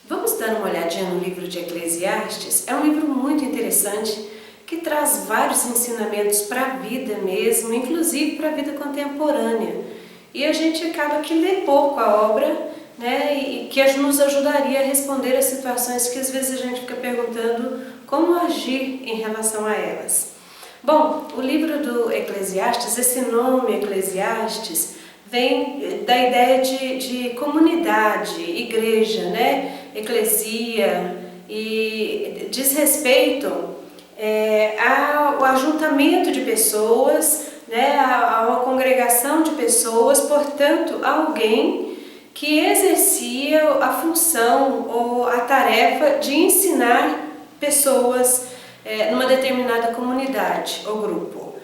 Vamos dar uma olhadinha no livro de Eclesiastes? É um livro muito interessante que traz vários ensinamentos para a vida mesmo, inclusive para a vida contemporânea. E a gente acaba que lê pouco a obra, né, e que nos ajudaria a responder às situações que às vezes a gente fica perguntando como agir em relação a elas. Bom, o livro do Eclesiastes, esse nome Eclesiastes, vem da ideia de comunidade, igreja, né? Eclesia, e diz respeito ao ajuntamento de pessoas, né? A uma congregação de pessoas, portanto, alguém que exercia a função ou a tarefa de ensinar pessoas numa determinada comunidade ou grupo.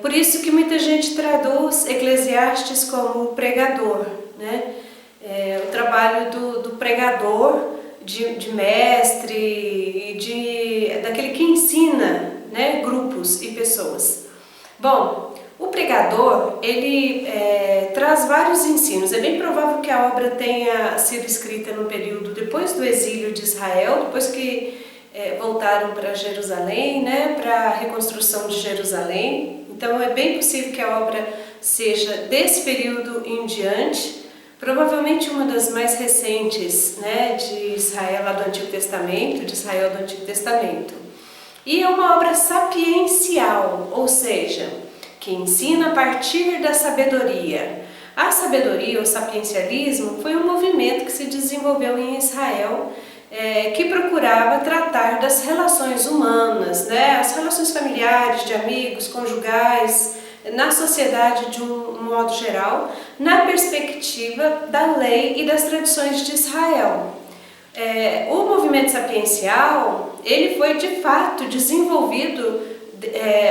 Por isso que muita gente traduz Eclesiastes como pregador, né? O trabalho do pregador, de mestre e daquele que ensina, né, grupos e pessoas. Bom, o pregador, ele traz vários ensinos. É bem provável que a obra tenha sido escrita no período depois do exílio de Israel, depois que voltaram para Jerusalém, né, para a reconstrução de Jerusalém. Então é bem possível que a obra seja desse período em diante, provavelmente uma das mais recentes, né, de Israel lá do Antigo Testamento, de Israel do Antigo Testamento. E é uma obra sapiencial, ou seja, que ensina a partir da sabedoria. A sabedoria, o sapiencialismo, foi um movimento que se desenvolveu em Israel, que procurava tratar das relações humanas, né, as relações familiares, de amigos, conjugais, na sociedade de um modo geral, na perspectiva da lei e das tradições de Israel. O movimento sapiencial, ele foi de fato desenvolvido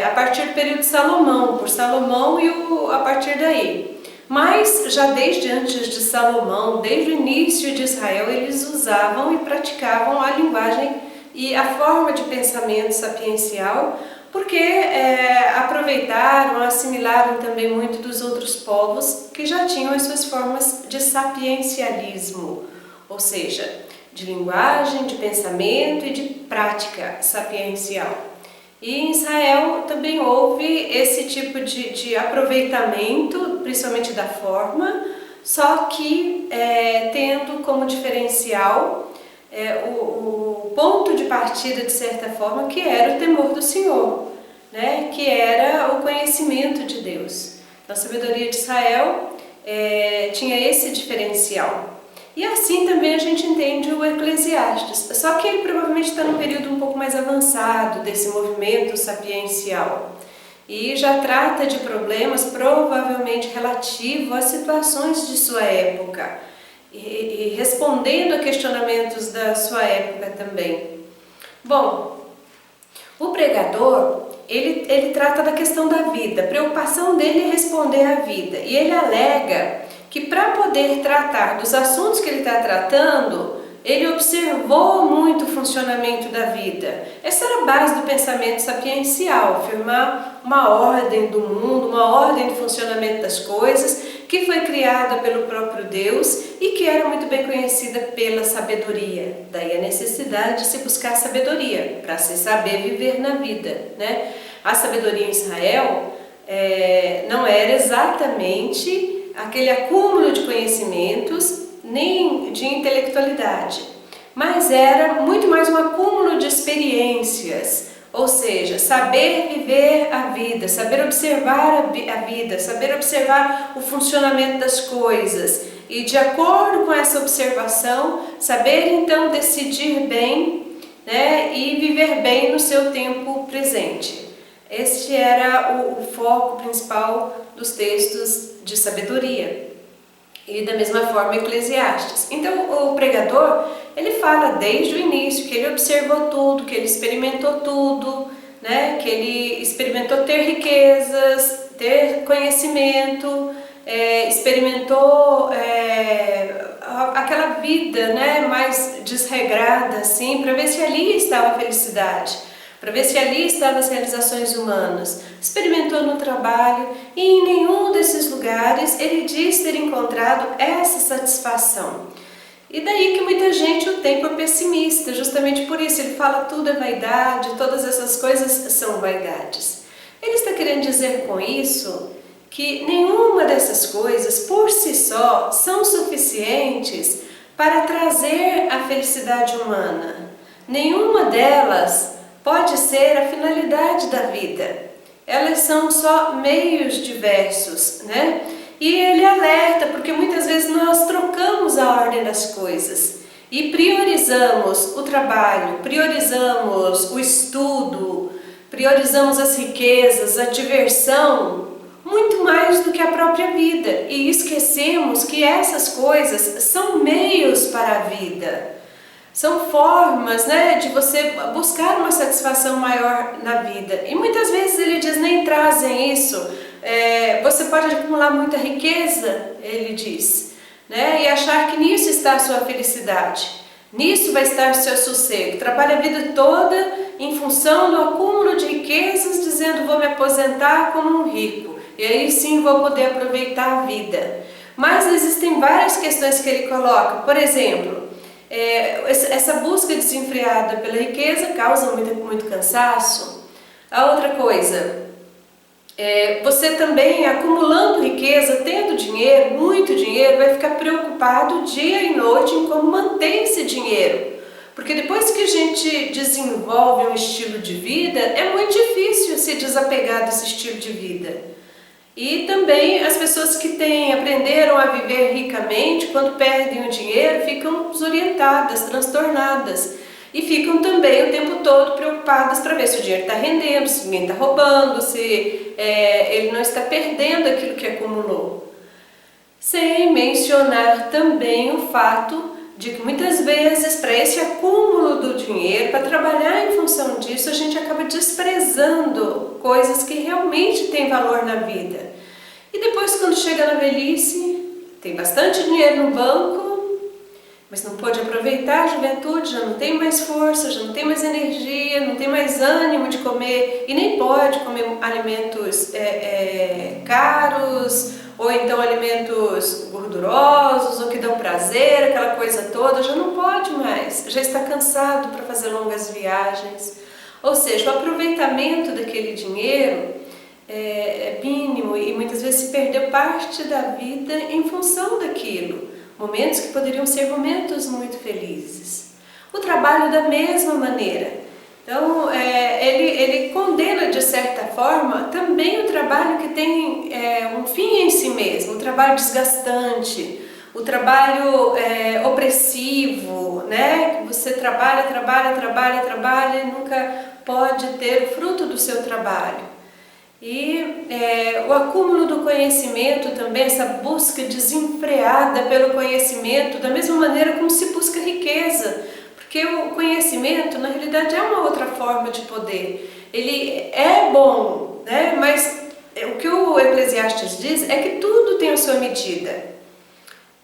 a partir do período de Salomão, por Salomão e a partir daí. Mas já desde antes de Salomão, desde o início de Israel, eles usavam e praticavam a linguagem e a forma de pensamento sapiencial, porque aproveitaram, assimilaram também muito dos outros povos que já tinham as suas formas de sapiencialismo, ou seja, de linguagem, de pensamento e de prática sapiencial. E em Israel também houve esse tipo de aproveitamento, principalmente da forma, só que tendo como diferencial o ponto de partida, de certa forma, que era o temor do Senhor, né? Que era o conhecimento de Deus. Então, a sabedoria de Israel tinha esse diferencial. E assim também a gente entende o Eclesiastes, só que ele provavelmente está num período um pouco mais avançado desse movimento sapiencial e já trata de problemas provavelmente relativos às situações de sua época e respondendo a questionamentos da sua época também. Bom, o pregador, ele trata da questão da vida, a preocupação dele é responder à vida, e ele alega que para poder tratar dos assuntos que ele está tratando, ele observou muito o funcionamento da vida. Essa era a base do pensamento sapiencial, afirmar uma ordem do mundo, uma ordem do funcionamento das coisas, que foi criada pelo próprio Deus e que era muito bem conhecida pela sabedoria. Daí a necessidade de se buscar sabedoria, para se saber viver na vida, né? A sabedoria em Israel não era exatamente aquele acúmulo de conhecimentos, nem de intelectualidade, mas era muito mais um acúmulo de experiências, ou seja, saber viver a vida, saber observar a vida, saber observar o funcionamento das coisas e, de acordo com essa observação, saber então decidir bem, né, e viver bem no seu tempo presente. Este era o foco principal dos textos de sabedoria. E da mesma forma Eclesiastes. Então o pregador, ele fala desde o início que ele observou tudo, que ele experimentou tudo, né? Que ele experimentou ter riquezas, ter conhecimento, experimentou aquela vida, né, mais desregrada, assim, para ver se ali estava a felicidade, para ver se ali estavam as realizações humanas. Experimentou no trabalho e em nenhum desses lugares ele diz ter encontrado essa satisfação. E daí que muita gente o tem por pessimista, justamente por isso ele fala tudo é vaidade, todas essas coisas são vaidades. Ele está querendo dizer com isso que nenhuma dessas coisas por si só são suficientes para trazer a felicidade humana. Nenhuma delas pode ser a finalidade da vida. Elas são só meios diversos, né? E ele alerta, porque muitas vezes nós trocamos a ordem das coisas e priorizamos o trabalho, priorizamos o estudo, priorizamos as riquezas, a diversão, muito mais do que a própria vida. E esquecemos que essas coisas são meios para a vida. São formas, né, de você buscar uma satisfação maior na vida. E muitas vezes ele diz, nem trazem isso. Você pode acumular muita riqueza, ele diz, né, e achar que nisso está a sua felicidade. Nisso vai estar o seu sossego. Trabalha a vida toda em função do acúmulo de riquezas, dizendo vou me aposentar como um rico. E aí sim vou poder aproveitar a vida. Mas existem várias questões que ele coloca. Por exemplo, essa busca desenfreada pela riqueza causa muito cansaço. A outra coisa, você também acumulando riqueza, tendo dinheiro, muito dinheiro, vai ficar preocupado dia e noite em como manter esse dinheiro. Porque depois que a gente desenvolve um estilo de vida, é muito difícil se desapegar desse estilo de vida. E também as pessoas que aprenderam a viver ricamente, quando perdem o dinheiro, ficam desorientadas, transtornadas. E ficam também o tempo todo preocupadas para ver se o dinheiro está rendendo, se ninguém está roubando, se ele não está perdendo aquilo que acumulou. Sem mencionar também o fato de que muitas vezes, para esse acúmulo do dinheiro, para trabalhar em função disso, a gente acaba desprezando coisas que realmente têm valor na vida. E depois, quando chega na velhice, tem bastante dinheiro no banco, mas não pode aproveitar a juventude, já não tem mais força, já não tem mais energia, não tem mais ânimo de comer, e nem pode comer alimentos caros, ou então alimentos gordurosos, ou que dão prazer, aquela coisa toda, já não pode mais, já está cansado para fazer longas viagens. Ou seja, o aproveitamento daquele dinheiro é mínimo e muitas vezes se perdeu parte da vida em função daquilo. Momentos que poderiam ser momentos muito felizes. O trabalho da mesma maneira. Então, ele condena de certa forma também o trabalho que tem um fim em si mesmo, o trabalho desgastante, o trabalho opressivo, né? Você trabalha e nunca pode ter o fruto do seu trabalho. E o acúmulo do conhecimento também, essa busca desenfreada pelo conhecimento, da mesma maneira como se busca riqueza, porque o conhecimento na realidade é uma outra forma de poder. Ele é bom, né? Mas o que o Eclesiastes diz é que tudo tem a sua medida.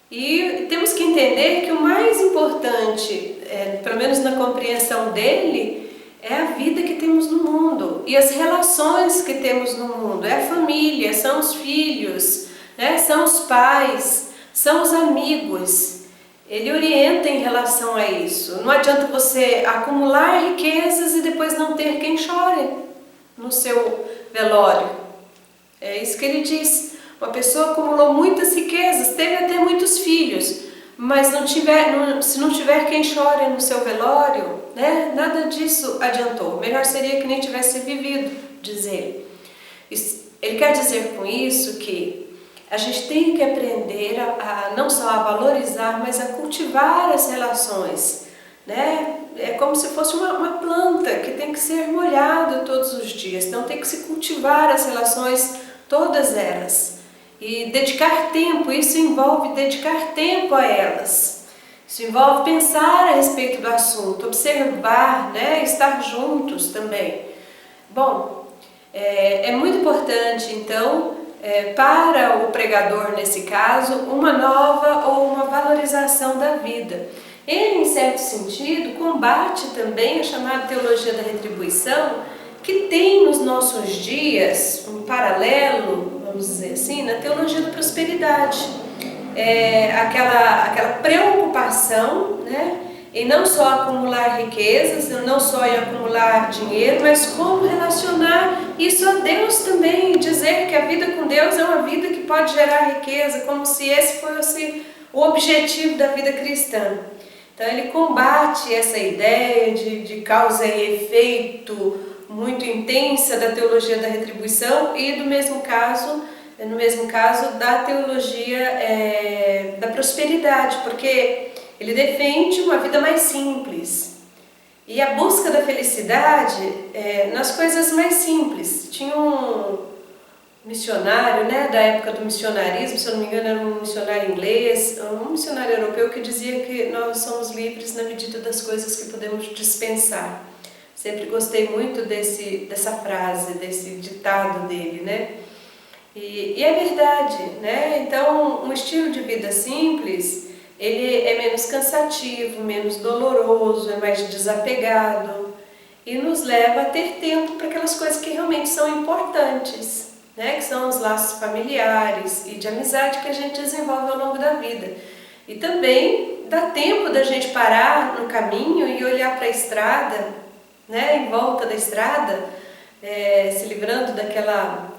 E temos que entender que o mais importante, pelo menos na compreensão dele, é a vida que temos no mundo e as relações que temos no mundo. É a família, são os filhos, né? São os pais, são os amigos. Ele orienta em relação a isso. Não adianta você acumular riquezas e depois não ter quem chore no seu velório. É isso que ele diz. Uma pessoa acumulou muitas riquezas, teve até muitos filhos, mas se não tiver quem chore no seu velório, né, nada disso adiantou. Melhor seria que nem tivesse vivido, diz ele. Ele quer dizer com isso que a gente tem que aprender não só a valorizar, mas a cultivar as relações, né? É como se fosse uma planta que tem que ser molhada todos os dias. Então tem que se cultivar as relações, todas elas. E dedicar tempo, isso envolve dedicar tempo a elas. Isso envolve pensar a respeito do assunto, observar, né? Estar juntos também. Bom, é muito importante então, para o pregador nesse caso, uma nova ou uma valorização da vida. Ele, em certo sentido, combate também a chamada teologia da retribuição, que tem nos nossos dias um paralelo, vamos dizer assim, na teologia da prosperidade. aquela preocupação, né, em não só acumular riquezas, não só em acumular dinheiro, mas como relacionar isso a Deus também, dizer que a vida com Deus é uma vida que pode gerar riqueza, como se esse fosse o objetivo da vida cristã. Então ele combate essa ideia de causa e efeito muito intensa da teologia da retribuição e no mesmo caso da teologia da prosperidade, porque ele defende uma vida mais simples e a busca da felicidade nas coisas mais simples. Tinha um missionário, né, da época do missionarismo, se eu não me engano era um missionário inglês, um missionário europeu, que dizia que nós somos livres na medida das coisas que podemos dispensar. Sempre gostei muito dessa frase, desse ditado dele, né? E é verdade, né? Então, um estilo de vida simples, ele é menos cansativo, menos doloroso, é mais desapegado e nos leva a ter tempo para aquelas coisas que realmente são importantes, né? Que são os laços familiares e de amizade que a gente desenvolve ao longo da vida. E também dá tempo da gente parar no caminho e olhar para a estrada, né? Em volta da estrada, se livrando daquela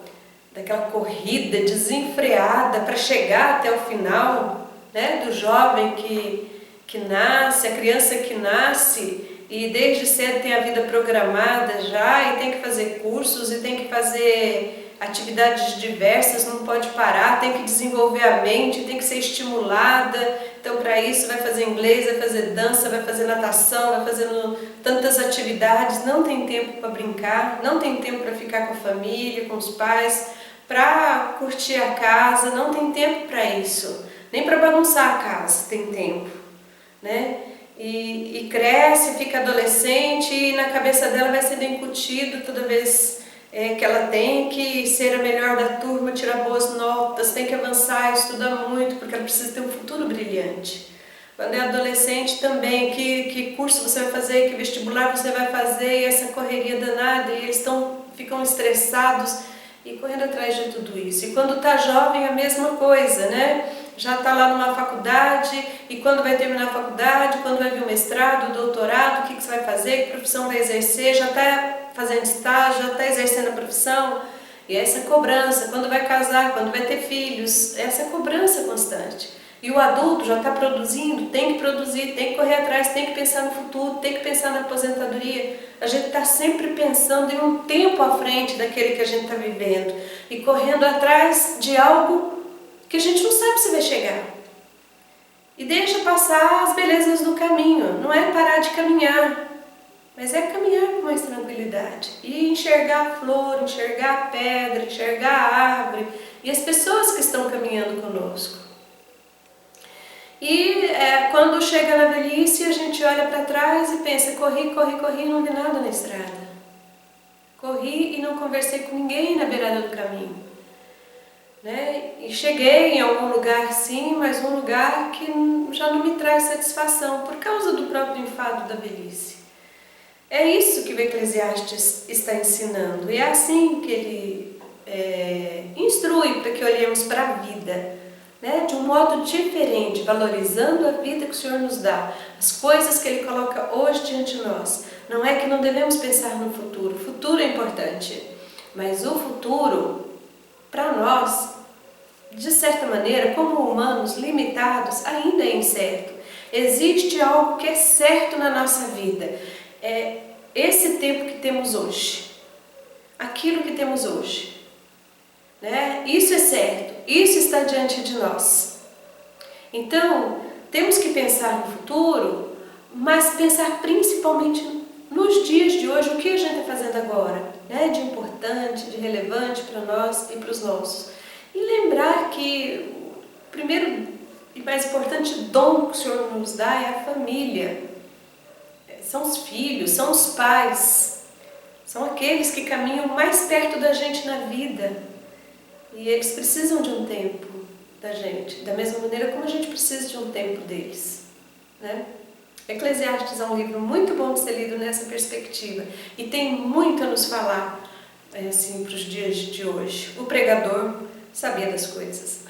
corrida desenfreada para chegar até o final, né, do jovem que nasce, a criança que nasce e desde cedo tem a vida programada já e tem que fazer cursos e tem que fazer atividades diversas, não pode parar, tem que desenvolver a mente, tem que ser estimulada. Então para isso vai fazer inglês, vai fazer dança, vai fazer natação, vai fazendo tantas atividades, não tem tempo para brincar, não tem tempo para ficar com a família, com os pais, para curtir a casa, não tem tempo para isso, nem para bagunçar a casa tem tempo, né? E cresce, fica adolescente e na cabeça dela vai sendo incutido toda vez que ela tem que ser a melhor da turma, tirar boas notas, tem que avançar, estudar muito, porque ela precisa ter um futuro brilhante. Quando é adolescente também, que curso você vai fazer, que vestibular você vai fazer, e essa correria danada, e eles ficam estressados e correndo atrás de tudo isso. E quando está jovem, a mesma coisa, né? Já está lá numa faculdade, e quando vai terminar a faculdade, quando vai vir o mestrado, o doutorado, o que você vai fazer, que profissão vai exercer, já está fazendo estágio, já está exercendo a profissão, e essa cobrança, quando vai casar, quando vai ter filhos, essa cobrança constante. E o adulto já está produzindo, tem que produzir, tem que correr atrás, tem que pensar no futuro, tem que pensar na aposentadoria. A gente está sempre pensando em um tempo à frente daquele que a gente está vivendo e correndo atrás de algo que a gente não sabe se vai chegar. E deixa passar as belezas do caminho, não é parar de caminhar, mas é caminhar com mais tranquilidade e enxergar a flor, enxergar a pedra, enxergar a árvore e as pessoas que estão caminhando conosco. E quando chega na velhice, a gente olha para trás e pensa, corri e não vi nada na estrada. Corri e não conversei com ninguém na beirada do caminho. Né? E cheguei em algum lugar sim, mas um lugar que já não me traz satisfação por causa do próprio enfado da velhice. É isso que o Eclesiastes está ensinando. E é assim que ele instrui para que olhemos para a vida, né? De um modo diferente, valorizando a vida que o Senhor nos dá, as coisas que Ele coloca hoje diante de nós. Não é que não devemos pensar no futuro, o futuro é importante, mas o futuro, para nós, de certa maneira, como humanos limitados, ainda é incerto. Existe algo que é certo na nossa vida, é esse tempo que temos hoje, aquilo que temos hoje. Né? Isso é certo, isso está diante de nós. Então, temos que pensar no futuro, mas pensar principalmente nos dias de hoje, o que a gente está fazendo agora, né? De importante, de relevante para nós e para os nossos. E lembrar que o primeiro e mais importante dom que o Senhor nos dá é a família. São os filhos, são os pais, são aqueles que caminham mais perto da gente na vida. E eles precisam de um tempo da gente, da mesma maneira como a gente precisa de um tempo deles. Né? Eclesiastes é um livro muito bom de ser lido nessa perspectiva e tem muito a nos falar assim, para os dias de hoje. O pregador sabia das coisas.